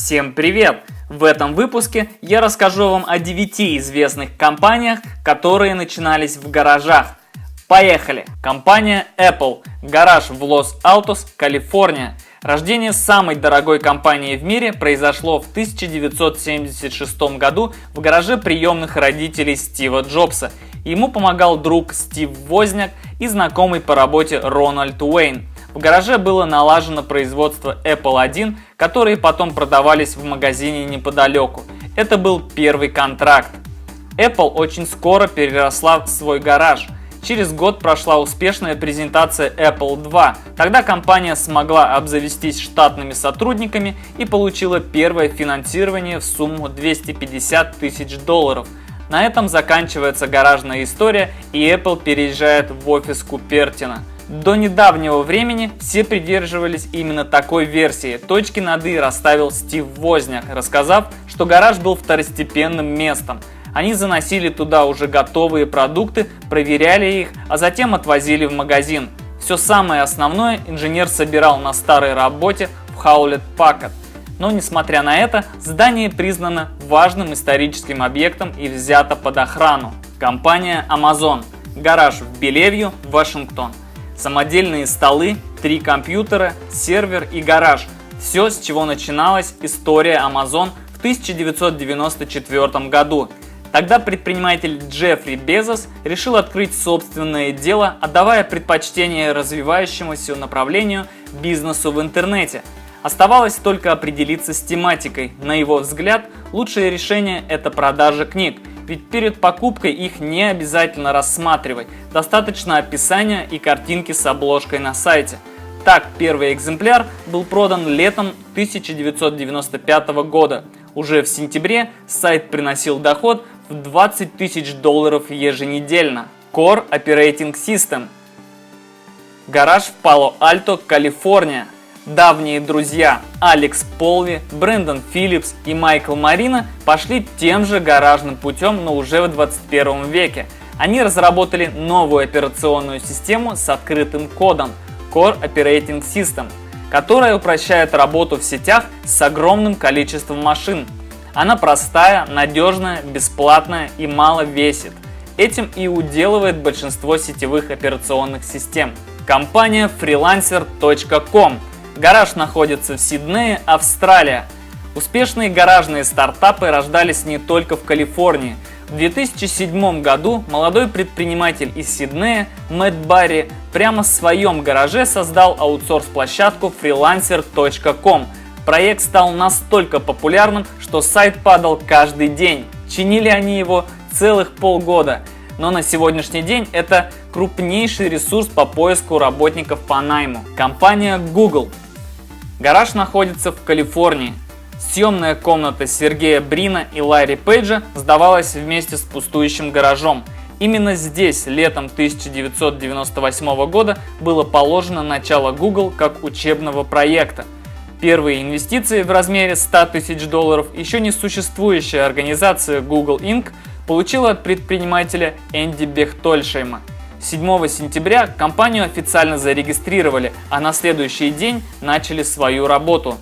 Всем привет! В этом выпуске я расскажу вам о 9 известных компаниях, которые начинались в гаражах. Поехали! Компания Apple. Гараж в Лос-Алтос, Калифорния. Рождение самой дорогой компании в мире произошло в 1976 году в гараже приемных родителей Стива Джобса. Ему помогал друг Стив Возняк и знакомый по работе Рональд Уэйн. В гараже было налажено производство Apple I, которые потом продавались в магазине неподалеку. Это был первый контракт. Apple очень скоро переросла в свой гараж. Через год прошла успешная презентация Apple II. Тогда компания смогла обзавестись штатными сотрудниками и получила первое финансирование в сумму $250 тысяч. На этом заканчивается гаражная история, и Apple переезжает в офис Купертино. До недавнего времени все придерживались именно такой версии. Точки над «и» расставил Стив Возняк, рассказав, что гараж был второстепенным местом. Они заносили туда уже готовые продукты, проверяли их, а затем отвозили в магазин. Все самое основное инженер собирал на старой работе в Hewlett-Packard. Но несмотря на это, здание признано важным историческим объектом и взято под охрану. Компания Amazon. Гараж в Белевью, Вашингтон. Самодельные столы, 3 компьютера, сервер и гараж. Все, с чего начиналась история Amazon в 1994 году. Тогда предприниматель Джеффри Безос решил открыть собственное дело, отдавая предпочтение развивающемуся направлению бизнесу в интернете. Оставалось только определиться с тематикой. На его взгляд, лучшее решение – это продажа книг. Ведь перед покупкой их не обязательно рассматривать, достаточно описания и картинки с обложкой на сайте. Так, первый экземпляр был продан летом 1995 года. Уже в сентябре сайт приносил доход в $20 тысяч еженедельно. Core Operating System. Гараж в Пало-Альто, Калифорния. Давние друзья Алекс Полви, Брэндон Филлипс и Майкл Марина пошли тем же гаражным путем, но уже в 21 веке. Они разработали новую операционную систему с открытым кодом Core Operating System, которая упрощает работу в сетях с огромным количеством машин. Она простая, надежная, бесплатная и мало весит. Этим и уделывает большинство сетевых операционных систем. Компания Freelancer.com. Гараж находится в Сиднее, Австралия. Успешные гаражные стартапы рождались не только в Калифорнии. В 2007 году молодой предприниматель из Сиднея Мэтт Барри прямо в своем гараже создал аутсорс-площадку Freelancer.com. Проект стал настолько популярным, что сайт падал каждый день. Чинили они его целых полгода. Но на сегодняшний день это крупнейший ресурс по поиску работников по найму. Компания Google. Гараж находится в Калифорнии. Съемная комната Сергея Брина и Ларри Пейджа сдавалась вместе с пустующим гаражом. Именно здесь летом 1998 года было положено начало Google как учебного проекта. Первые инвестиции в размере $100 тысяч еще не существующая организация Google Inc. получила от предпринимателя Энди Бехтольшейма. 7 сентября компанию официально зарегистрировали, а на следующий день начали свою работу.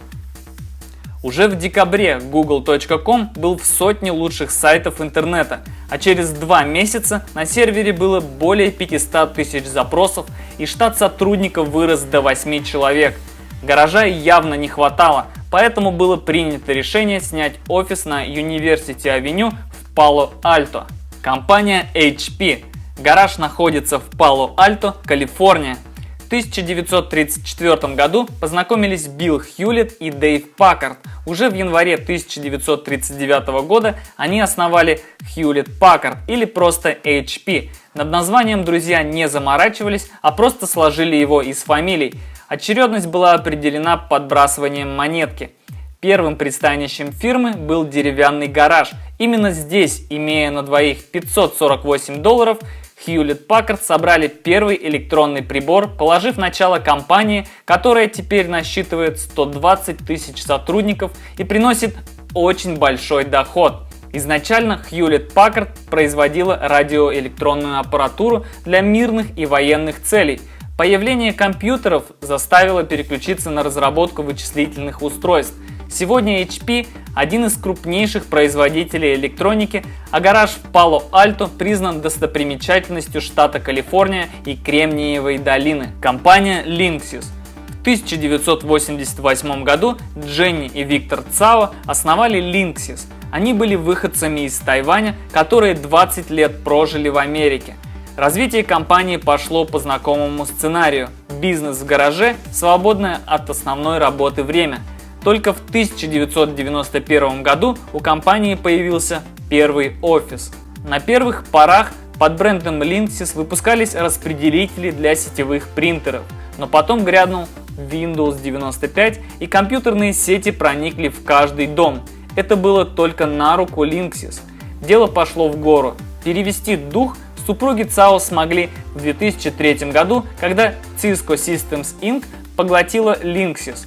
Уже в декабре Google.com был в сотне лучших сайтов интернета, а через 2 месяца на сервере было более 500 тысяч запросов и штат сотрудников вырос до 8 человек. Гаража явно не хватало, поэтому было принято решение снять офис на University-авеню в Пало-Альто. Компания HP. Гараж находится в Пало-Альто, Калифорния. В 1934 году познакомились Билл Хьюлетт и Дэйв Паккард. Уже в январе 1939 года они основали Hewlett-Packard или просто HP. Над названием друзья не заморачивались, а просто сложили его из фамилий. Очередность была определена подбрасыванием монетки. Первым пристанищем фирмы был деревянный гараж. Именно здесь, имея на двоих $548, Hewlett-Packard собрали первый электронный прибор, положив начало компании, которая теперь насчитывает 120 тысяч сотрудников и приносит очень большой доход. Изначально Hewlett-Packard производила радиоэлектронную аппаратуру для мирных и военных целей. Появление компьютеров заставило переключиться на разработку вычислительных устройств. Сегодня HP один из крупнейших производителей электроники, а гараж в Пало-Альто признан достопримечательностью штата Калифорния и Кремниевой долины. Компания Linksys. В 1988 году Дженни и Виктор Цао основали Linksys. Они были выходцами из Тайваня, которые 20 лет прожили в Америке. Развитие компании пошло по знакомому сценарию. Бизнес в гараже, свободное от основной работы время. Только в 1991 году у компании появился первый офис. На первых порах под брендом Linksys выпускались распределители для сетевых принтеров, но потом грянул Windows 95 и компьютерные сети проникли в каждый дом. Это было только на руку Linksys. Дело пошло в гору. Перевести дух супруги Цао смогли в 2003 году, когда Cisco Systems Inc. поглотила Linksys.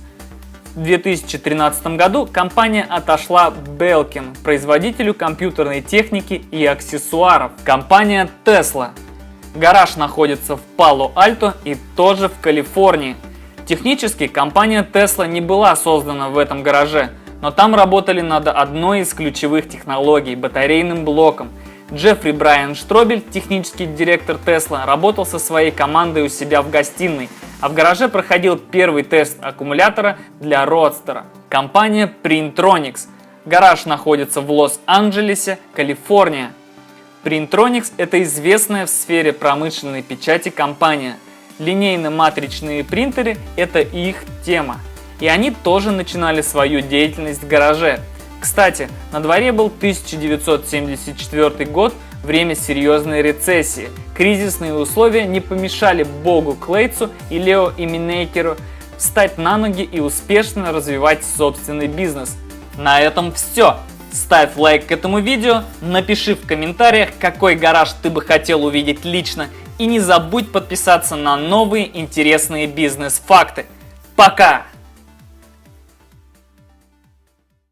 В 2013 году компания отошла Belkin, производителю компьютерной техники и аксессуаров. Компания Tesla. Гараж находится в Пало-Альто и тоже в Калифорнии. Технически компания Tesla не была создана в этом гараже, но там работали над одной из ключевых технологий – батарейным блоком. Джеффри Брайан Штробель, технический директор Tesla, работал со своей командой у себя в гостиной, а в гараже проходил первый тест аккумулятора для Родстера. Компания Printronix. Гараж находится в Лос-Анджелесе, Калифорния. Printronix – это известная в сфере промышленной печати компания. Линейно-матричные принтеры – это их тема. И они тоже начинали свою деятельность в гараже. Кстати, на дворе был 1974 год, время серьезной рецессии. Кризисные условия не помешали Богу Клейтсу и Лео Иминейкеру встать на ноги и успешно развивать собственный бизнес. На этом все. Ставь лайк к этому видео, напиши в комментариях, какой гараж ты бы хотел увидеть лично, и не забудь подписаться на новые интересные бизнес-факты. Пока!